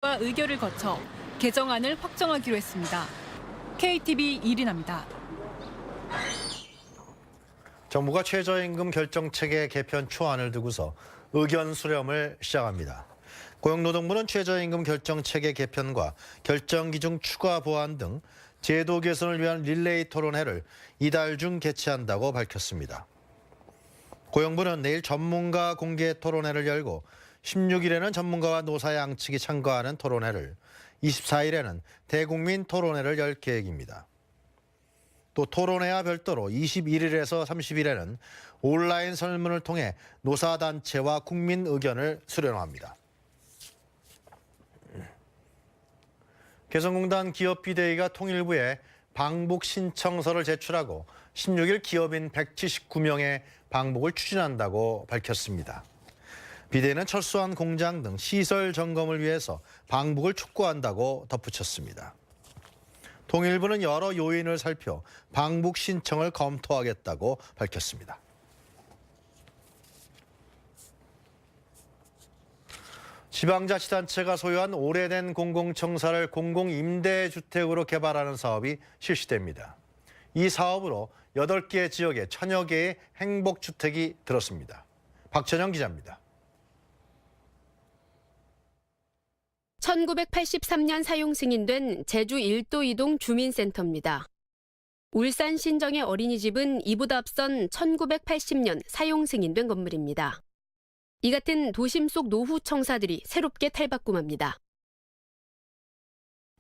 의결을 거쳐 개정안을 확정하기로 했습니다. KTV 이리나입니다. 정부가 최저임금 결정체계 개편 초안을 두고서 의견 수렴을 시작합니다. 고용노동부는 최저임금 결정체계 개편과 결정기준 추가 보완 등 제도 개선을 위한 릴레이 토론회를 이달 중 개최한다고 밝혔습니다. 고용부는 내일 전문가 공개 토론회를 열고 16일에는 전문가와 노사 양측이 참가하는 토론회를, 24일에는 대국민 토론회를 열 계획입니다. 또 토론회와 별도로 21일에서 30일에는 온라인 설문을 통해 노사단체와 국민 의견을 수렴합니다. 개성공단 기업비대위가 통일부에 방북 신청서를 제출하고 16일 기업인 179명의 방북을 추진한다고 밝혔습니다. 비대위는 철수한 공장 등 시설 점검을 위해서 방북을 촉구한다고 덧붙였습니다. 통일부는 여러 요인을 살펴 방북 신청을 검토하겠다고 밝혔습니다. 지방자치단체가 소유한 오래된 공공청사를 공공임대주택으로 개발하는 사업이 실시됩니다. 이 사업으로 8개 지역에 1000여 개의 행복주택이 들었습니다. 박찬영 기자입니다. 1983년 사용 승인된 제주 1도 2동 주민센터입니다. 울산 신정의 어린이집은 이보다 앞선 1980년 사용 승인된 건물입니다. 이 같은 도심 속 노후 청사들이 새롭게 탈바꿈합니다.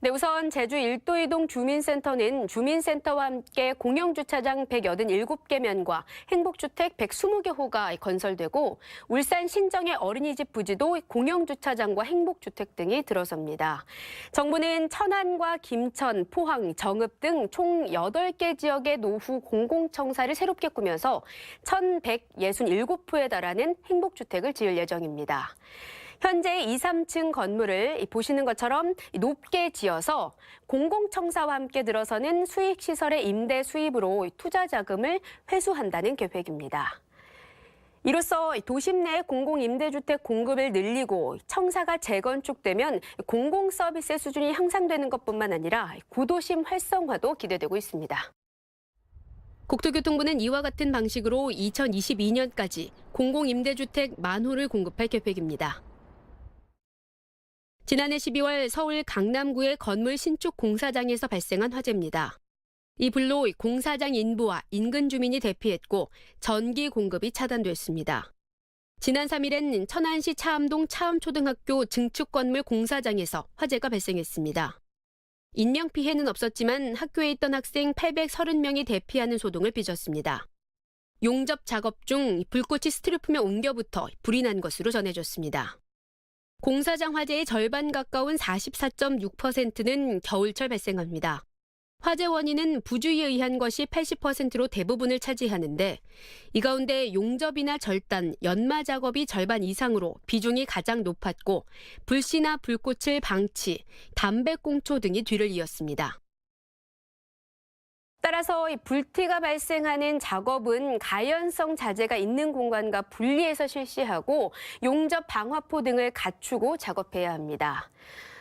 네, 우선 제주 1도 2동 주민센터는 주민센터와 함께 공영주차장 187개 면과 행복주택 120개 호가 건설되고 울산 신정의 어린이집 부지도 공영주차장과 행복주택 등이 들어섭니다. 정부는 천안과 김천, 포항, 정읍 등 총 8개 지역의 노후 공공청사를 새롭게 꾸며서 1,167호에 달하는 행복주택을 지을 예정입니다. 현재 2, 3층 건물을 보시는 것처럼 높게 지어서 공공청사와 함께 들어서는 수익시설의 임대 수입으로 투자 자금을 회수한다는 계획입니다. 이로써 도심 내 공공임대주택 공급을 늘리고 청사가 재건축되면 공공서비스의 수준이 향상되는 것뿐만 아니라 구도심 활성화도 기대되고 있습니다. 국토교통부는 이와 같은 방식으로 2022년까지 공공임대주택 10,000호를 공급할 계획입니다. 지난해 12월 서울 강남구의 건물 신축 공사장에서 발생한 화재입니다. 이 불로 공사장 인부와 인근 주민이 대피했고 전기 공급이 차단됐습니다. 지난 3일엔 천안시 차암동 차암초등학교 증축 건물 공사장에서 화재가 발생했습니다. 인명피해는 없었지만 학교에 있던 학생 830명이 대피하는 소동을 빚었습니다. 용접 작업 중 불꽃이 스티로폼에 옮겨붙어 불이 난 것으로 전해졌습니다. 공사장 화재의 절반 가까운 44.6%는 겨울철 발생합니다. 화재 원인은 부주의에 의한 것이 80%로 대부분을 차지하는데 이 가운데 용접이나 절단, 연마 작업이 절반 이상으로 비중이 가장 높았고 불씨나 불꽃을 방치, 담배꽁초 등이 뒤를 이었습니다. 따라서 불티가 발생하는 작업은 가연성 자재가 있는 공간과 분리해서 실시하고 용접 방화포 등을 갖추고 작업해야 합니다.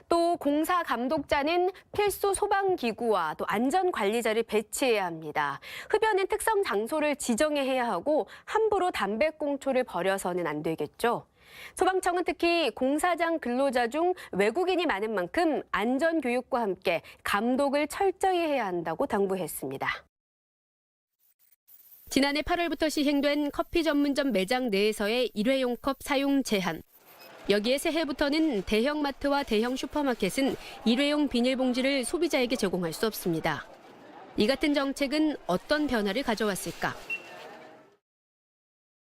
또 공사 감독자는 필수 소방기구와 또 안전관리자를 배치해야 합니다. 흡연은 특성 장소를 지정해야 하고 함부로 담배꽁초를 버려서는 안 되겠죠. 소방청은 특히 공사장 근로자 중 외국인이 많은 만큼 안전교육과 함께 감독을 철저히 해야 한다고 당부했습니다. 지난해 8월부터 시행된 커피 전문점 매장 내에서의 일회용 컵 사용 제한. 여기에 새해부터는 대형마트와 대형 슈퍼마켓은 일회용 비닐봉지를 소비자에게 제공할 수 없습니다. 이 같은 정책은 어떤 변화를 가져왔을까?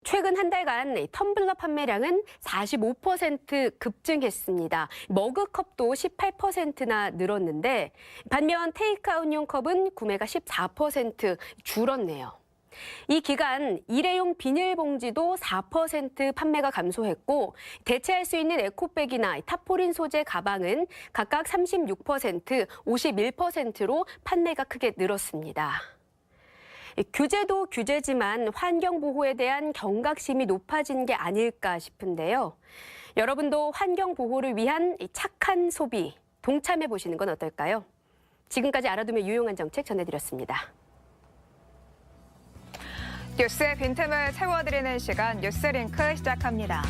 최근 한 달간 텀블러 판매량은 45% 급증했습니다. 머그컵도 18%나 늘었는데 반면 테이크아웃용 컵은 구매가 14% 줄었네요. 이 기간 일회용 비닐봉지도 4% 판매가 감소했고 대체할 수 있는 에코백이나 타포린 소재 가방은 각각 36%, 51%로 판매가 크게 늘었습니다. 규제도 규제지만 환경 보호에 대한 경각심이 높아진 게 아닐까 싶은데요. 여러분도 환경 보호를 위한 이 착한 소비 동참해 보시는 건 어떨까요? 지금까지 알아두면 유용한 정책 전해드렸습니다. 뉴스의 빈틈을 채워드리는 시간 뉴스링크 시작합니다.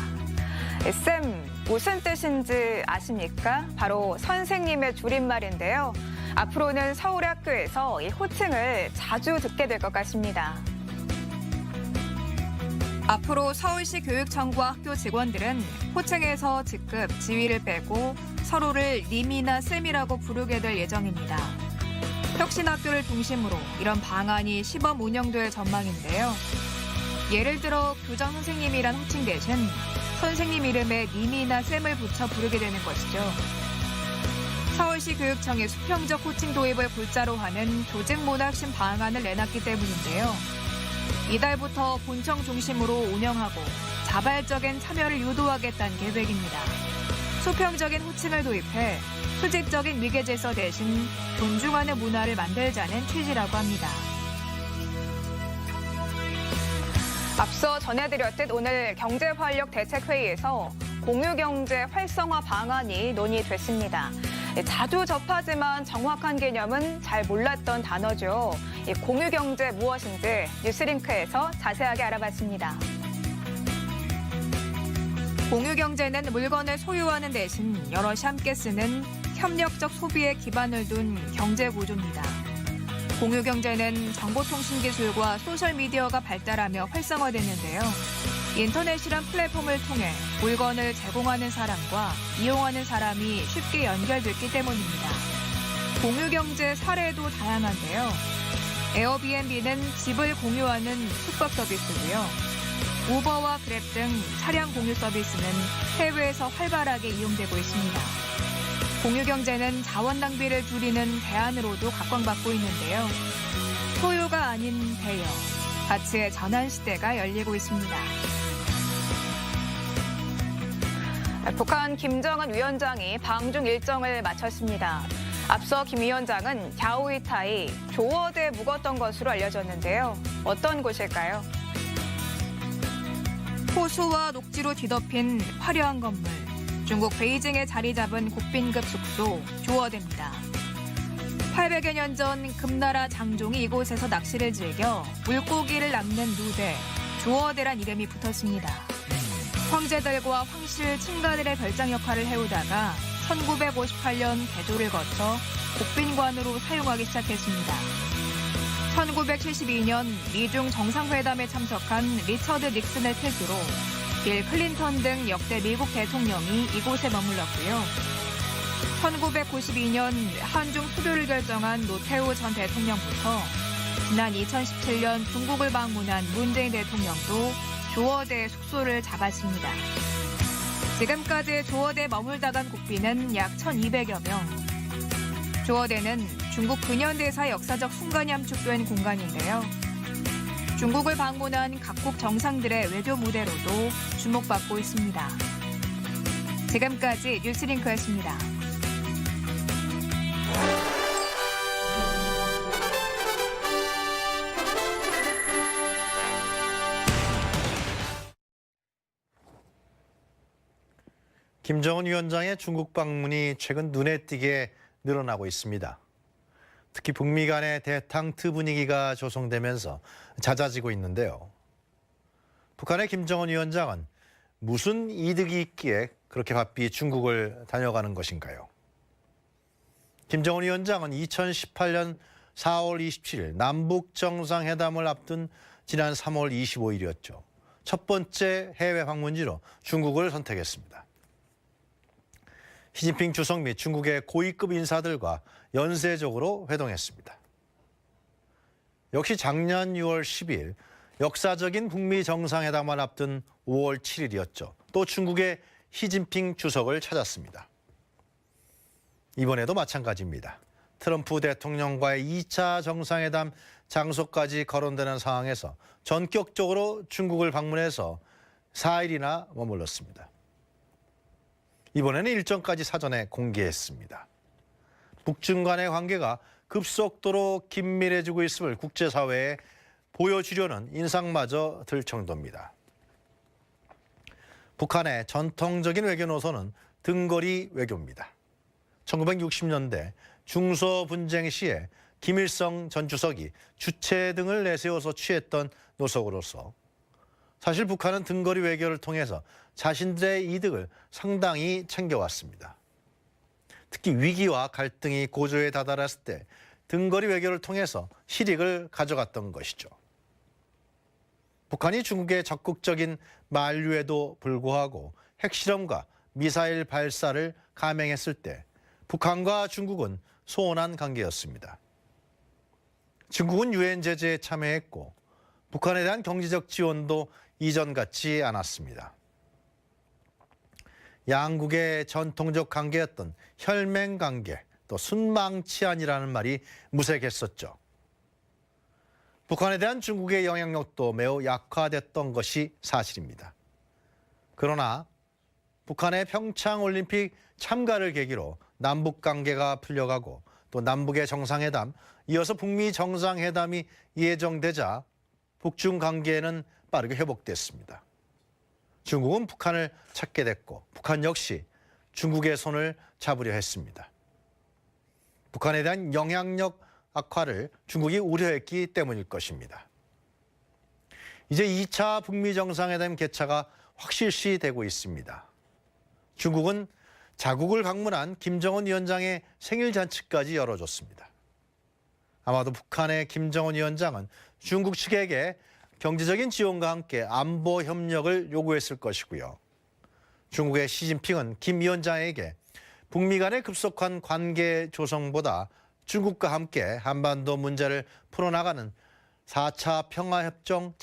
쌤, 무슨 뜻인지 아십니까? 바로 선생님의 줄임말인데요. 앞으로는 서울의 학교에서 이 호칭을 자주 듣게 될 것 같습니다. 앞으로 서울시 교육청과 학교 직원들은 호칭에서 직급, 지위를 빼고 서로를 님이나 쌤이라고 부르게 될 예정입니다. 혁신학교를 중심으로 이런 방안이 시범 운영될 전망인데요. 예를 들어 교장 선생님이란 호칭 대신 선생님 이름에 님이나 쌤을 붙여 부르게 되는 것이죠. 서울시 교육청이 수평적 호칭 도입을 골자로 하는 조직문화 혁신 방안을 내놨기 때문인데요. 이달부터 본청 중심으로 운영하고 자발적인 참여를 유도하겠다는 계획입니다. 수평적인 호칭을 도입해 수직적인 위계질서 대신 존중하는 문화를 만들자는 취지라고 합니다. 앞서 전해드렸듯 오늘 경제활력대책회의에서 공유경제 활성화 방안이 논의됐습니다. 자주 접하지만 정확한 개념은 잘 몰랐던 단어죠. 공유경제 무엇인지 뉴스링크에서 자세하게 알아봤습니다. 공유경제는 물건을 소유하는 대신 여럿이 함께 쓰는 협력적 소비에 기반을 둔 경제구조입니다. 공유경제는 정보통신기술과 소셜미디어가 발달하며 활성화됐는데요. 인터넷이란 플랫폼을 통해 물건을 제공하는 사람과 이용하는 사람이 쉽게 연결됐기 때문입니다. 공유경제 사례도 다양한데요. 에어비앤비는 집을 공유하는 숙박 서비스고요. 우버와 그랩 등 차량 공유 서비스는 해외에서 활발하게 이용되고 있습니다. 공유경제는 자원 낭비를 줄이는 대안으로도 각광받고 있는데요. 소유가 아닌 대여, 가치의 전환 시대가 열리고 있습니다. 북한 김정은 위원장이 방중 일정을 마쳤습니다. 앞서 김 위원장은 갸오이타이 조어대에 묵었던 것으로 알려졌는데요. 어떤 곳일까요? 호수와 녹지로 뒤덮인 화려한 건물, 중국 베이징에 자리 잡은 국빈급 숙소 조어대입니다. 800여 년 전 금나라 장종이 이곳에서 낚시를 즐겨 물고기를 낚는 누대, 조어대란 이름이 붙었습니다. 황제들과 황실 친가들의 별장 역할을 해오다가 1958년 개조를 거쳐 국빈관으로 사용하기 시작했습니다. 1972년 미중 정상회담에 참석한 리처드 닉슨을 필두로 빌 클린턴 등 역대 미국 대통령이 이곳에 머물렀고요. 1992년 한중 수교를 결정한 노태우 전 대통령부터 지난 2017년 중국을 방문한 문재인 대통령도 조어대 숙소를 잡았습니다. 지금까지 조어대에 머물다 간 국빈은 약 1,200여 명. 조어대는 중국 근현대사 역사적 순간이 함축된 공간인데요. 중국을 방문한 각국 정상들의 외교 무대로도 주목받고 있습니다. 지금까지 뉴스링크였습니다. 김정은 위원장의 중국 방문이 최근 눈에 띄게 늘어나고 있습니다. 특히 북미 간의 대탕트 분위기가 조성되면서 잦아지고 있는데요. 북한의 김정은 위원장은 무슨 이득이 있기에 그렇게 바삐 중국을 다녀가는 것인가요? 김정은 위원장은 2018년 4월 27일 남북 정상회담을 앞둔 지난 3월 25일이었죠. 첫 번째 해외 방문지로 중국을 선택했습니다. 시진핑 주석 및 중국의 고위급 인사들과 연쇄적으로 회동했습니다. 역시 작년 6월 10일 역사적인 북미 정상회담을 앞둔 5월 7일이었죠. 또 중국의 시진핑 주석을 찾았습니다. 이번에도 마찬가지입니다. 트럼프 대통령과의 2차 정상회담 장소까지 거론되는 상황에서 전격적으로 중국을 방문해서 4일이나 머물렀습니다. 이번에는 일정까지 사전에 공개했습니다. 북중 간의 관계가 급속도로 긴밀해지고 있음을 국제사회에 보여주려는 인상마저 들 정도입니다. 북한의 전통적인 외교 노선은 등거리 외교입니다. 1960년대 중소 분쟁 시에 김일성 전 주석이 주체 등을 내세워서 취했던 노선으로서 사실 북한은 등거리 외교를 통해서 자신들의 이득을 상당히 챙겨왔습니다. 특히 위기와 갈등이 고조에 다다랐을 때 등거리 외교를 통해서 실익을 가져갔던 것이죠. 북한이 중국의 적극적인 만류에도 불구하고 핵실험과 미사일 발사를 감행했을 때 북한과 중국은 소원한 관계였습니다. 중국은 유엔 제재에 참여했고 북한에 대한 경제적 지원도 이전 같지 않았습니다. 양국의 전통적 관계였던 혈맹 관계, 또 순망치안이라는 말이 무색했었죠. 북한에 대한 중국의 영향력도 매우 약화됐던 것이 사실입니다. 그러나 북한의 평창올림픽 참가를 계기로 남북 관계가 풀려가고 또 남북의 정상회담, 이어서 북미 정상회담이 예정되자 북중 관계는 빠르게 회복됐습니다. 중국은 북한을 찾게 됐고 북한 역시 중국의 손을 잡으려 했습니다. 북한에 대한 영향력 악화를 중국이 우려했기 때문일 것입니다. 이제 2차 북미 정상회담 개최가 확실시되고 있습니다. 중국은 자국을 방문한 김정은 위원장의 생일 잔치까지 열어줬습니다. 아마도 북한의 김정은 위원장은 중국 측에게 경제적인 지원과 함께 안보 협력을 요구했을 것이고요. 중국의 시진핑은 김 위원장에게 북미 간의 급속한 관계 조성보다 중국과 함께 한반도 문제를 풀어나가는 4차 평화협정